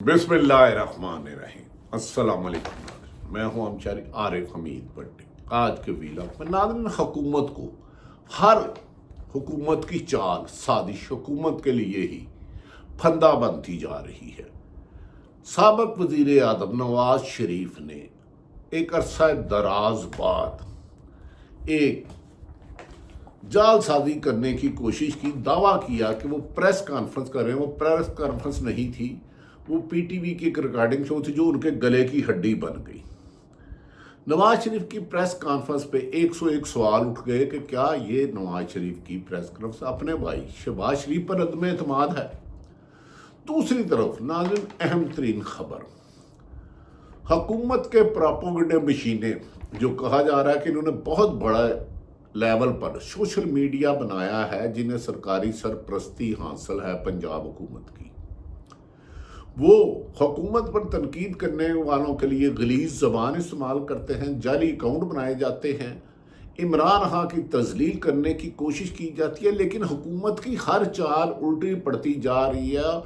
बिस्मिल्लाहिर्रहमानिर्रहीम। अस्सलाम वालेकुम। मैं हूं हमचारी आरिफ हमीद भट्टी। आज के वीलॉग में नाज़रीन, हुकूमत को हर हुकूमत की चाल साजिश हुकूमत के लिए ही फंदा बनती जा रही है। साबिक वज़ीर आज़म नवाज शरीफ ने एक अरसा दराज बाद एक जालसाजी करने की कोशिश की, दावा किया कि वो प्रेस कॉन्फ्रेंस कर रहे हैं। वो प्रेस कॉन्फ्रेंस नहीं थी, वो पीटीवी की एक रिकॉर्डिंग शो थी जो उनके गले की हड्डी बन गई। नवाज शरीफ की प्रेस कॉन्फ्रेंस पे 101 सवाल उठ गए कि क्या ये नवाज शरीफ की प्रेस कॉन्फ्रेंस अपने भाई शहबाज शरीफ पर अदम एतमाद है। दूसरी तरफ नाज़रीन, अहम तरीन खबर, हुकूमत के प्रोपेगेंडा मशीनें, जो कहा जा रहा है कि इन्होंने बहुत बड़ा लेवल पर सोशल मीडिया बनाया है जिन्हें सरकारी सरपरस्ती हासिल है पंजाब हुकूमत की, वो हुकूमत पर तनकीद करने वालों के लिए गलीज ज़बान इस्तेमाल करते हैं, जाली अकाउंट बनाए जाते हैं, इमरान खान की तजलील करने की कोशिश की जाती है, लेकिन हुकूमत की हर चाल उल्टी पड़ती जा रही है।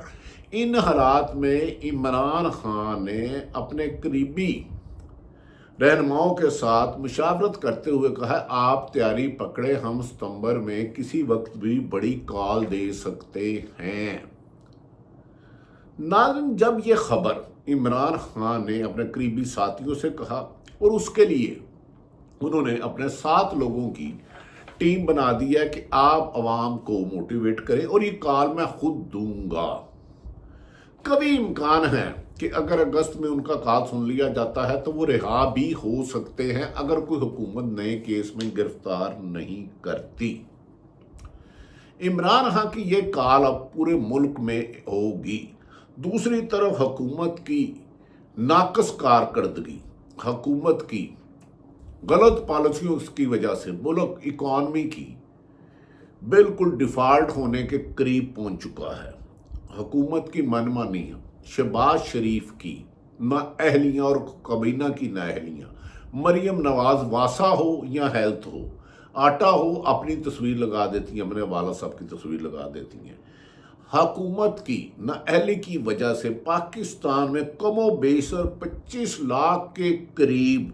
इन हालात में इमरान खान ने अपने करीबी रहनुमाओं के साथ मुशावरत करते हुए कहा है, आप तैयारी पकड़े, हम सितंबर में किसी वक्त भी बड़ी कॉल दे सकते हैं। नाज़रीन, जब ये खबर इमरान खान ने अपने करीबी साथियों से कहा और उसके लिए उन्होंने अपने 7 लोगों की टीम बना दी है कि आप अवाम को मोटिवेट करें और ये कॉल मैं खुद दूंगा। कभी इम्कान है कि अगर अगस्त में उनका कॉल सुन लिया जाता है तो वो रिहा भी हो सकते हैं अगर कोई हुकूमत नए केस में गिरफ्तार नहीं करती। इमरान खान की ये कॉल अब पूरे मुल्क में होगी। दूसरी तरफ हुकूमत की नाकस कारकर्दगी, हुकूमत की गलत पॉलिसियों की वजह से मुल्क इकॉनमी की बिल्कुल डिफॉल्ट होने के करीब पहुंच चुका है। हुकूमत की मनमानी, शहबाज शरीफ की नाअहलियाँ और कबीना की नाअहलियाँ, मरियम नवाज वासा हो या हेल्थ हो, आटा हो, अपनी तस्वीर लगा देती हैं, अपने वाला साहब की तस्वीर लगा देती हैं। हुकूमत की नाअहली की वजह से पाकिस्तान में कमो बेशर 25 लाख के करीब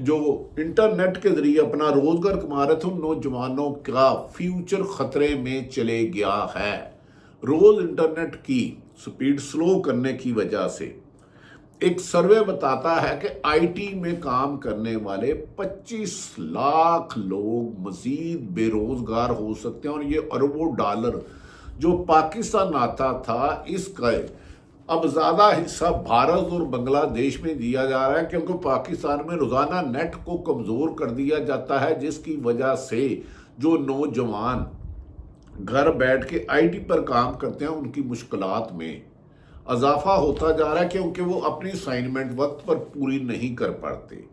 जो इंटरनेट के जरिए अपना रोजगार कमा रहे थे, उन नौजवानों का फ्यूचर खतरे में चले गया है। रोज इंटरनेट की स्पीड स्लो करने की वजह से एक सर्वे बताता है कि आईटी में काम करने वाले 25 लाख लोग मजीद बेरोजगार हो सकते हैं और ये अरबों डॉलर जो पाकिस्तान आता था, इसका अब ज़्यादा हिस्सा भारत और बांग्लादेश में दिया जा रहा है, क्योंकि पाकिस्तान में रोज़ाना नेट को कमज़ोर कर दिया जाता है, जिसकी वजह से जो नौजवान घर बैठ के आईटी पर काम करते हैं उनकी मुश्किलात में इजाफा होता जा रहा है, क्योंकि वो अपनी असाइनमेंट वक्त पर पूरी नहीं कर पाते।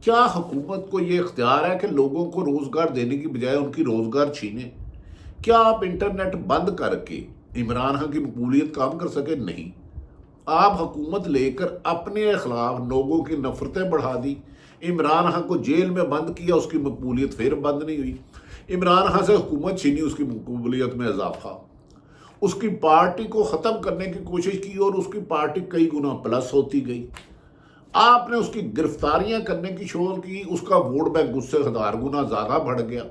क्या हुकूमत को ये इख्तियार है कि लोगों को रोज़गार देने की बजाय उनकी रोज़गार छीने? क्या आप इंटरनेट बंद करके इमरान खान की मकबूलियत काम कर सके? नहीं। आप हुकूमत लेकर अपने खिलाफ लोगों की नफरतें बढ़ा दी। इमरान खान को जेल में बंद किया, उसकी मकबूलियत फिर बंद नहीं हुई। इमरान खान से हुकूमत छीनी, उसकी मकबूलियत में इजाफा। उसकी पार्टी को ख़त्म करने की कोशिश की और उसकी पार्टी कई गुना प्लस होती गई। आपने उसकी गिरफ्तारियां करने की शोर की, उसका वोट बैंक उससे 1000 गुना ज़्यादा बढ़ गया।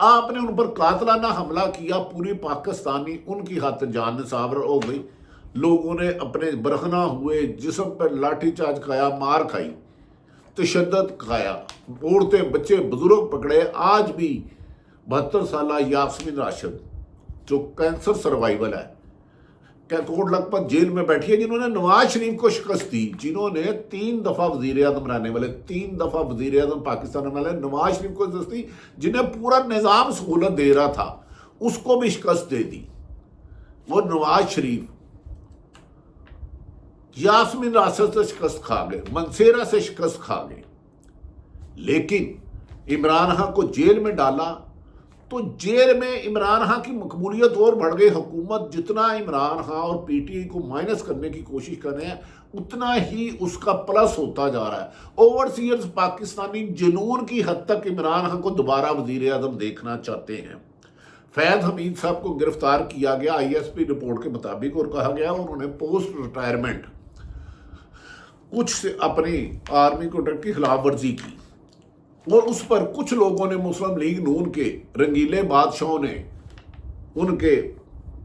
आपने उन पर कातलाना हमला किया, पूरी पाकिस्तानी उनकी खातिर जान निसावर हो गई। लोगों ने अपने बरहना हुए जिस्म पर लाठीचार्ज खाया, मार खाई, तशद्दुद खाया, औरतें बच्चे बुजुर्ग पकड़े। आज भी 72 साल यास्मीन राशिद जो कैंसर सर्वाइवल है, कोट लखपत जेल में बैठी है, जिन्होंने नवाज शरीफ को शिकस्त दी, जिन्होंने 3 दफ़ा वज़ीर आज़म रहने वाले, 3 दफ़ा वज़ीर आज़म पाकिस्तान रहने वाले नवाज शरीफ को शिकस्त दी, जिन्हें पूरा निज़ाम सहूलत दे रहा था, उसको भी शिकस्त दे दी। वो नवाज शरीफ यास्मीन राशिद से शिकस्त खा गए, मनसेरा से शिकस्त खा गए, लेकिन इमरान खान को जेल में डाला तो जेल में इमरान खान की मकबूलियत और बढ़ गई। हुकूमत जितना इमरान खान और पीटीआई को माइनस करने की कोशिश कर रहे हैं, उतना ही उसका प्लस होता जा रहा है। ओवरसीयर्स पाकिस्तानी जुनून की हद तक इमरान खान को दोबारा वजीर आज़म देखना चाहते हैं। फैज़ हमीद साहब को गिरफ्तार किया गया ISP रिपोर्ट के मुताबिक, और कहा गया उन्होंने पोस्ट रिटायरमेंट कुछ से अपनी आर्मी कॉन्ट्रैक्ट की खिलाफ वर्जी की, और उस पर कुछ लोगों ने, मुस्लिम लीग नून के रंगीले बादशाहों ने, उनके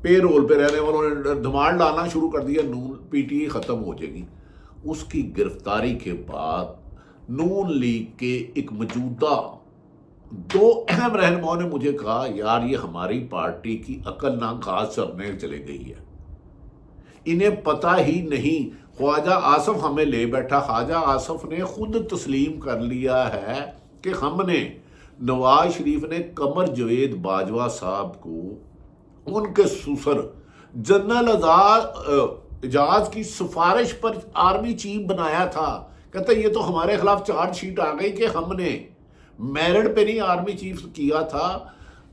पे रोल पे रहने वालों ने धमाल डालना शुरू कर दिया, नून PTI ख़त्म हो जाएगी। उसकी गिरफ्तारी के बाद नून लीग के एक मौजूदा 2 अहम रहनुमाओं ने मुझे कहा, यार ये हमारी पार्टी की अकल ना घास चरने चले गई है, इन्हें पता ही नहीं। ख्वाजा आसफ हमें ले बैठा, ख्वाजा आसफ ने खुद तस्लीम कर लिया है कि हमने, नवाज शरीफ ने कमर जवेद बाजवा साहब को उनके ससुर जनरल एजाज की सिफारिश पर आर्मी चीफ बनाया था। कहते ये तो हमारे खिलाफ चार्जशीट आ गई कि हमने मेरिट पे नहीं आर्मी चीफ किया था।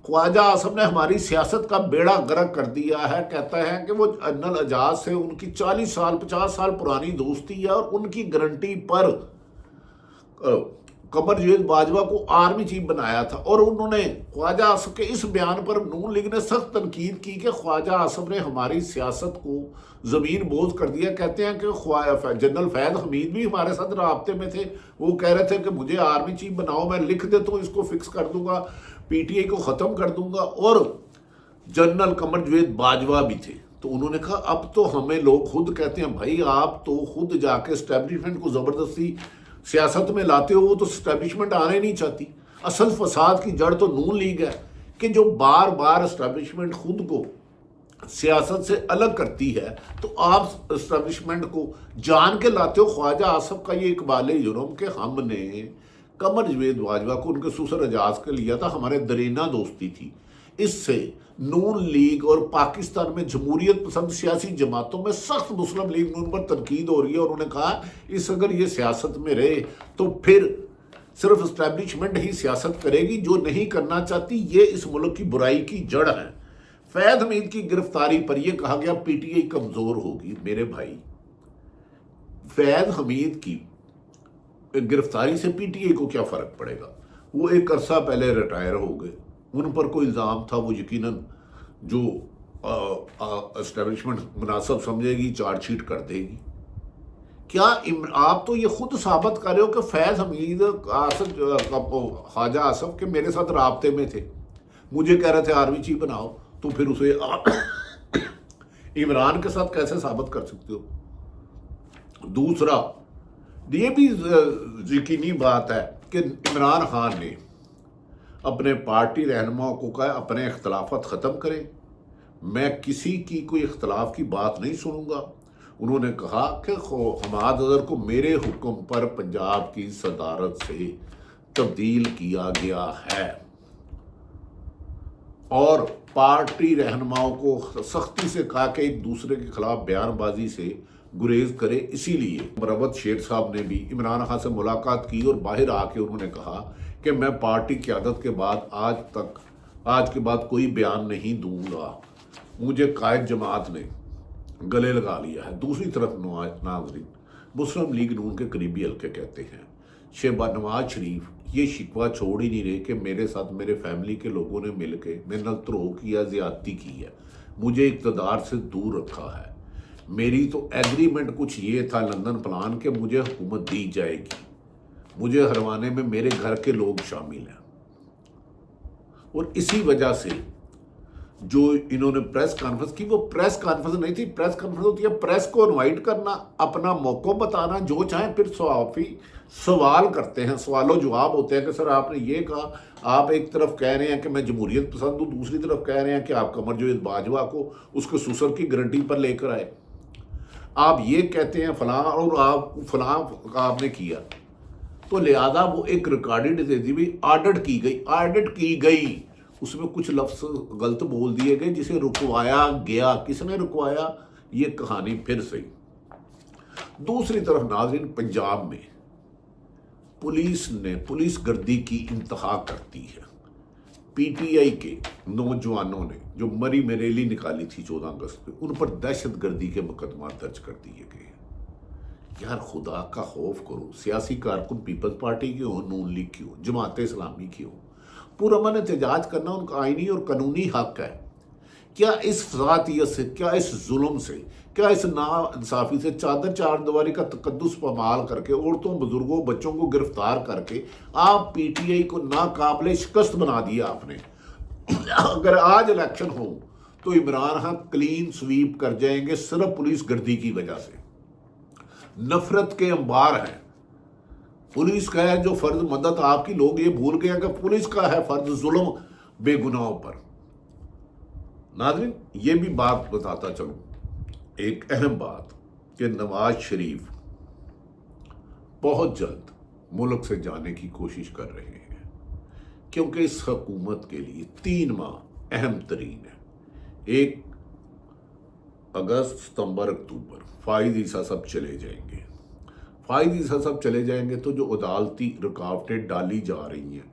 ख्वाजा आसफ ने हमारी सियासत का बेड़ा गर्क कर दिया है। कहता है कि वो जनरल एजाज से उनकी 40 साल 50 साल पुरानी दोस्ती है, और उनकी गारंटी पर कमर जवेद बाजवा को आर्मी चीफ बनाया था। और उन्होंने ख्वाजा आसफ के इस बयान पर नून लीग ने सख्त तनकीद की कि ख्वाजा आसफ ने हमारी सियासत को ज़मीन बोझ कर दिया। कहते हैं कि जनरल फैज़ हमीद भी हमारे साथ राब्ते में थे, वो कह रहे थे कि मुझे आर्मी चीफ बनाओ, मैं लिख देता हूँ, इसको फिक्स कर दूंगा, PTI को ख़त्म कर दूंगा। और जनरल कमर जवेद बाजवा भी थे। तो उन्होंने कहा अब तो हमें लोग खुद कहते हैं, भाई आप तो खुद जाके एस्टेब्लिशमेंट को ज़बरदस्ती सियासत में लाते हो, वो तो एस्टेब्लिशमेंट आने नहीं चाहती। असल फसाद की जड़ तो नून लीग है कि जो बार बार एस्टेब्लिशमेंट खुद को सियासत से अलग करती है, तो आप एस्टेब्लिशमेंट को जान के लाते हो। ख्वाजा आसफ का ये इकबाल जुर्म कि हमने कमर जवेद बाजवा को उनके ससुर एजाज के लिया था, हमारे दरीना दोस्ती थी। इससे नून लीग और पाकिस्तान में जमहूरियत पसंद सियासी जमातों में सख्त मुस्लिम लीग नून पर तनकीद हो रही है। और उन्होंने कहा इस अगर ये सियासत में रहे तो फिर सिर्फ एस्टेब्लिशमेंट ही सियासत करेगी, जो नहीं करना चाहती। ये इस मुल्क की बुराई की जड़ है। फैज़ हमीद की गिरफ्तारी पर यह कहा गया PTI कमजोर होगी। मेरे भाई, फैज़ हमीद की गिरफ्तारी से PTI को क्या फर्क पड़ेगा? वो एक अरसा पहले रिटायर हो गए, उन पर कोई इल्ज़ाम था, वो यकीनन जो एस्टेब्लिशमेंट मुनासिब समझेगी चार्जशीट कर देगी। क्या आप तो ये खुद साबित कर रहे हो कि फैज़ हमीद ख्वाजा आसफ के मेरे साथ राब्ते में थे, मुझे कह रहे थे आर्मी चीफ बनाओ, तो फिर उसे इमरान के साथ कैसे साबित कर सकते हो? दूसरा, ये भी यकीनी बात है कि इमरान खान ने अपने पार्टी रहनुमाओं को कहा अपने इख्तलाफात ख़त्म करें, मैं किसी की कोई इख्तलाफ की बात नहीं सुनूंगा। उन्होंने कहा कि हमाद अज़हर को मेरे हुक्म पर पंजाब की सदारत से तब्दील किया गया है, और पार्टी रहनुमाओं को सख्ती से कहा कि एक दूसरे के खिलाफ बयानबाजी से गुरेज करे। इसीलिए मरवत शेर साहब ने भी इमरान खान से मुलाकात की और बाहर आके उन्होंने कहा कि मैं पार्टी क़यादत के बाद आज के बाद कोई बयान नहीं दूंगा, मुझे कायद जमात ने गले लगा लिया है। दूसरी तरफ नाज़रीन, मुस्लिम लीग नून के करीबी हल्के कहते हैं शहबाज नवाज शरीफ ये शिकवा छोड़ ही नहीं रहे कि मेरे साथ मेरे फैमिली के लोगों ने मिल के मेरे नाल धरोह किया, ज़्यादती की है, मुझे इक़्तिदार से दूर रखा है। मेरी तो एग्रीमेंट कुछ ये था लंदन प्लान के मुझे हुकूमत दी जाएगी, मुझे हरवाने में मेरे घर के लोग शामिल हैं। और इसी वजह से जो इन्होंने प्रेस कॉन्फ्रेंस की, वो प्रेस कॉन्फ्रेंस नहीं थी। प्रेस कॉन्फ्रेंस होती है प्रेस को इनवाइट करना, अपना मौका बताना, जो चाहे। फिर सहाफ़ी सवाल करते हैं, सवालों जवाब होते हैं कि सर आपने ये कहा, आप एक तरफ कह रहे हैं कि मैं जमहूरियत पसंद हूँ, दूसरी तरफ कह रहे हैं कि आप कमर जवेद बाजवा को उसके ससुर की गारंटी पर लेकर आए, आप ये कहते हैं फलां और आप फलां आपने किया। तो लिहाजा वो एक रिकॉर्डेड दे दी भी ऑडिट की गई, उसमें कुछ लफ्ज़ गलत बोल दिए गए जिसे रुकवाया गया। किसने रुकवाया? ये कहानी फिर सही। दूसरी तरफ नाज़रीन, पंजाब में पुलिस गर्दी की इंतहा करती है। PTI के नौजवानों ने जो मरी मेरेली निकाली थी 14 अगस्त पे, उन पर दहशत गर्दी के मुकदमा दर्ज कर दिए गए। यार खुदा का खौफ करो। सियासी कारकुन पीपल्स पार्टी की हो, नून लीग की हो, जमात इस्लामी की हो, पुरअमन एहतजाज करना उनका आईनी और कानूनी हक है। क्या इस ज़ातियत से, क्या इस जुल्म से, क्या इस नाइंसाफ़ी से चादर चारदीवारी का तकद्दुस पामाल करके औरतों, बुजुर्गों, बच्चों को गिरफ्तार करके आप पीटीआई को नाकाबिले शिकस्त बना दिया आपने। अगर आज इलेक्शन हो तो इमरान खान क्लीन स्वीप कर जाएंगे सिर्फ पुलिस गर्दी की वजह से। नफरत के अंबार हैं। पुलिस का है जो फर्ज मदद आपकी, लोग ये भूल गए कि पुलिस का है फर्ज जुल्म बेगुनाहों पर। नाज़रीन, ये भी बात बताता चलूं, एक अहम बात कि नवाज शरीफ बहुत जल्द मुल्क से जाने की कोशिश कर रहे हैं, क्योंकि इस हुकूमत के लिए 3 माह अहम तरीन है। 1 अगस्त, सितंबर, अक्टूबर फाइज ईसा सब चले जाएंगे। फाइज ईसा सब चले जाएंगे तो जो अदालती रुकावटें डाली जा रही हैं,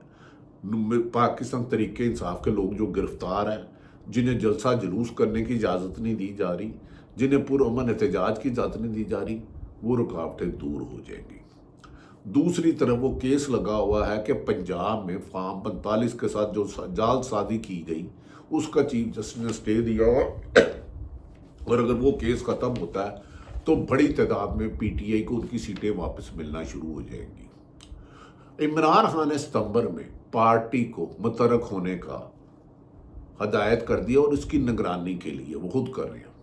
पाकिस्तान तरीके इंसाफ के लोग जो गिरफ्तार हैं, जिन्हें जलसा जुलूस करने की इजाज़त नहीं दी जा रही, जिन्हें पुरअमन एहतजाज की इजाज़त नहीं दी जा रही, वो रुकावटें दूर हो जाएंगी। दूसरी तरफ वो केस लगा हुआ है कि पंजाब में फार्म 45 के साथ जो जालसाजी की गई उसका चीफ जस्टिस ने स्टे दिया, और अगर वो केस ख़त्म होता है तो बड़ी तादाद में पीटीआई को उनकी सीटें वापस मिलना शुरू हो जाएंगी। इमरान खान ने सितंबर में पार्टी को मुतरक होने का हदायत कर दिया और इसकी निगरानी के लिए वो खुद कर रहे हैं।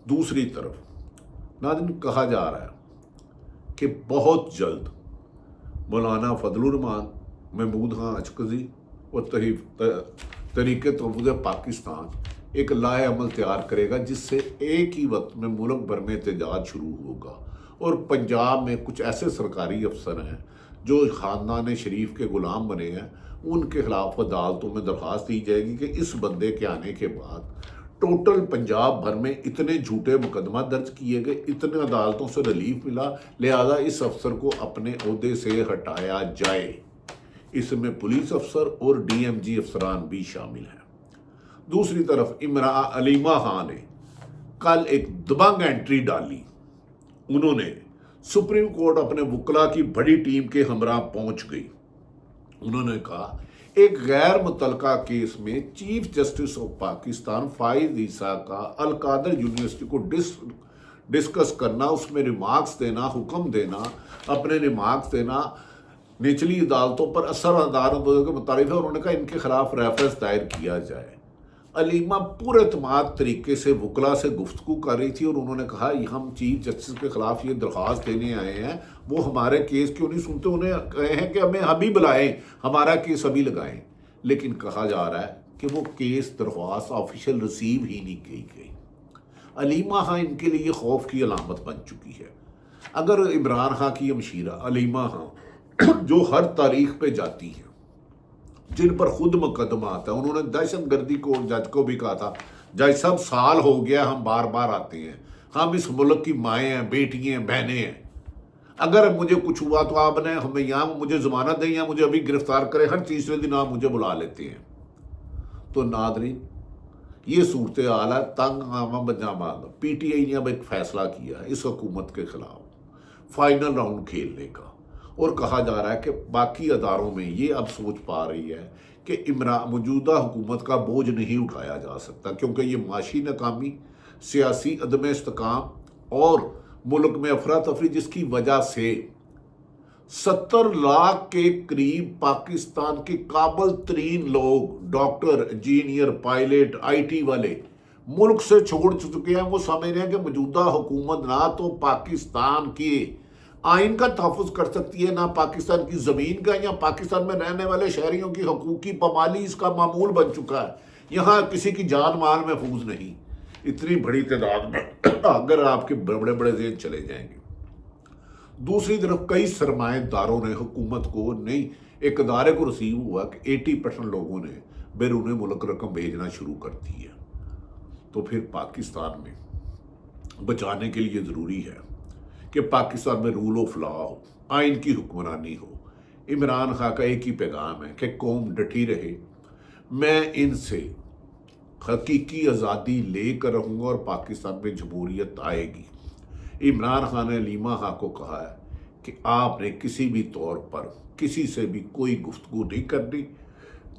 दूसरी तरफ नाज़रीन, कहा जा रहा है कि बहुत जल्द मौलाना फजलुर रहमान, महमूद खान अचकज़ी और तहरीक तहफ़्फ़ुज़ पाकिस्तान एक लाए अमल तैयार करेगा, जिससे एक ही वक्त में मुल्क भर में एहतजाज शुरू होगा। और पंजाब में कुछ ऐसे सरकारी अफसर हैं जो ख़ानदान शरीफ के ग़ुलाम बने हैं, उनके खिलाफ अदालतों में दरख्वास्त दी जाएगी कि इस बंदे के आने के बाद टोटल पंजाब भर में इतने झूठे मुकदमा दर्ज किए गए, इतने अदालतों से रिलीफ मिला, लिहाजा इस अफसर को अपने ओहदे से हटाया जाए। इसमें पुलिस अफसर और डीएमजी अफसरान भी शामिल हैं। दूसरी तरफ अलीमा खान ने कल एक दबंग एंट्री डाली। उन्होंने सुप्रीम कोर्ट अपने वकला की बड़ी टीम के हमरा पहुंच गई। उन्होंने कहा एक गैर मुतलका केस में चीफ जस्टिस ऑफ पाकिस्तान फाइज ईसा का अल कादर यूनिवर्सिटी को डिस्कस करना, उसमें रिमार्क्स देना, हुक्म देना, अपने रिमार्क्स देना निचली अदालतों पर असर अदालतों के मुताबिक है। उन्होंने कहा इनके खिलाफ रेफरेंस दायर किया जाए। अलीमा पूरे एतमाद तरीके से वकला से गुफ्तगू कर रही थी और उन्होंने कहा हम चीफ जस्टिस के खिलाफ ये दरख्वास्त देने आए हैं, वो हमारे केस क्यों नहीं सुनते, उन्हें कहे हैं कि हमें अभी बुलाएं, हमारा केस अभी लगाएं। लेकिन कहा जा रहा है कि वो केस दरख्वास्त ऑफिशियल रिसीव ही नहीं की गई। अलीमा खां इनके लिए खौफ की अलामत बन चुकी है। अगर इमरान खां की हमशीरा अलीमा खां जो हर तारीख पे जाती हैं, जिन पर खुद मुकदमा आता है, उन्होंने दहशत गर्दी को जज को भी कहा था जज साहब साल हो गया हम बार बार आते हैं, हम इस मुल्क की माएँ हैं, बेटियाँ हैं, बहनें हैं, अगर मुझे कुछ हुआ तो आपने हमें यहाँ मुझे ज़मानत दें या मुझे अभी गिरफ्तार करें, हर तीसरे दिन आप मुझे बुला लेते हैं। तो नादरीन, ये सूरत हाल है। तंग आमा बजामा पीटीआई ने अब एक फैसला किया है इस हुकूमत के खिलाफ फाइनल राउंड खेलने का, और कहा जा रहा है कि बाकी अदारों में ये अब सोच पा रही है कि मौजूदा हुकूमत का बोझ नहीं उठाया जा सकता, क्योंकि ये माशी नाकामी, सियासी अदम इस्तेकाम और मुल्क में अफरा तफरी, जिसकी वजह से 70 लाख के करीब पाकिस्तान के काबिल तरीन लोग, डॉक्टर, इंजीनियर, पायलट, IT वाले मुल्क से छोड़ चुके हैं। वो समझ रहे हैं कि मौजूदा हुकूमत ना तो पाकिस्तान के आइन का तहफ़्फ़ुज़ कर सकती है, ना पाकिस्तान की ज़मीन का, या पाकिस्तान में रहने वाले शहरियों की हकूकी पामाली इसका मामूल बन चुका है। यहाँ किसी की जान माल महफूज नहीं। इतनी बड़ी तादाद में अगर आपके बड़े बड़े जेल चले जाएंगे। दूसरी तरफ कई सरमाएदारों ने हुकूमत को नहीं, एक अदारे को रिसीव हुआ कि 80% लोगों ने बैरून मुल्क रकम भेजना शुरू कर दी है। तो फिर पाकिस्तान में बचाने के लिए ज़रूरी है कि पाकिस्तान में रूल ऑफ लॉ हो, आइन की हुक्मरानी हो। इमरान खां का एक ही पैगाम है कि कौम डटी रहे, मैं इनसे हकीकी आज़ादी लेकर रहूँगा और पाकिस्तान में जमहूरियत आएगी। इमरान खान ने अलीमा खां को कहा है कि आपने किसी भी तौर पर किसी से भी कोई गुफ्तगू नहीं करनी,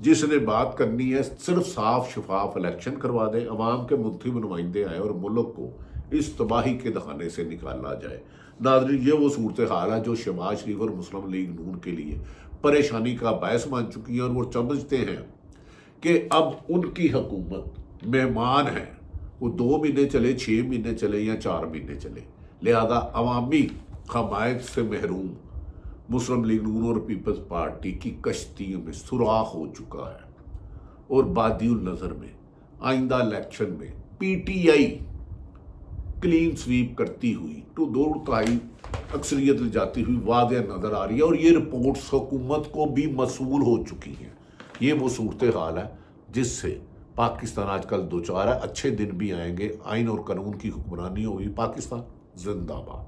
جس نے بات کرنی ہے صرف صاف شفاف الیکشن کروا دے، عوام کے منتخب نمائندے آئے اور ملک کو اس تباہی کے دہانے سے نکالا جائے۔ ناظرین، یہ وہ صورتحال ہے جو شہباز شریف اور مسلم لیگ نون کے لیے پریشانی کا باعث بن چکی ہے، اور وہ سمجھتے ہیں کہ اب ان کی حکومت مہمان ہے، وہ 2 مہینے چلے، 6 مہینے چلے یا 4 مہینے چلے، لہذا عوامی حمایت سے محروم مسلم لیگ نون اور پیپلز پارٹی کی کشتیوں میں سوراخ ہو چکا ہے، اور بادی النظر میں آئندہ الیکشن میں P T I clean sweep کرتی ہوئی تو 2/3 اکثریت لے جاتی ہوئی واضح نظر آ رہی ہے، اور یہ رپورٹس حکومت کو بھی موصول ہو چکی ہیں۔ یہ وہ صورتحال ہے جس سے پاکستان آج کل دوچار ہے۔ اچھے دن بھی آئیں گے، آئین اور قانون کی حکمرانی ہوگی، پاکستان زندہ باد۔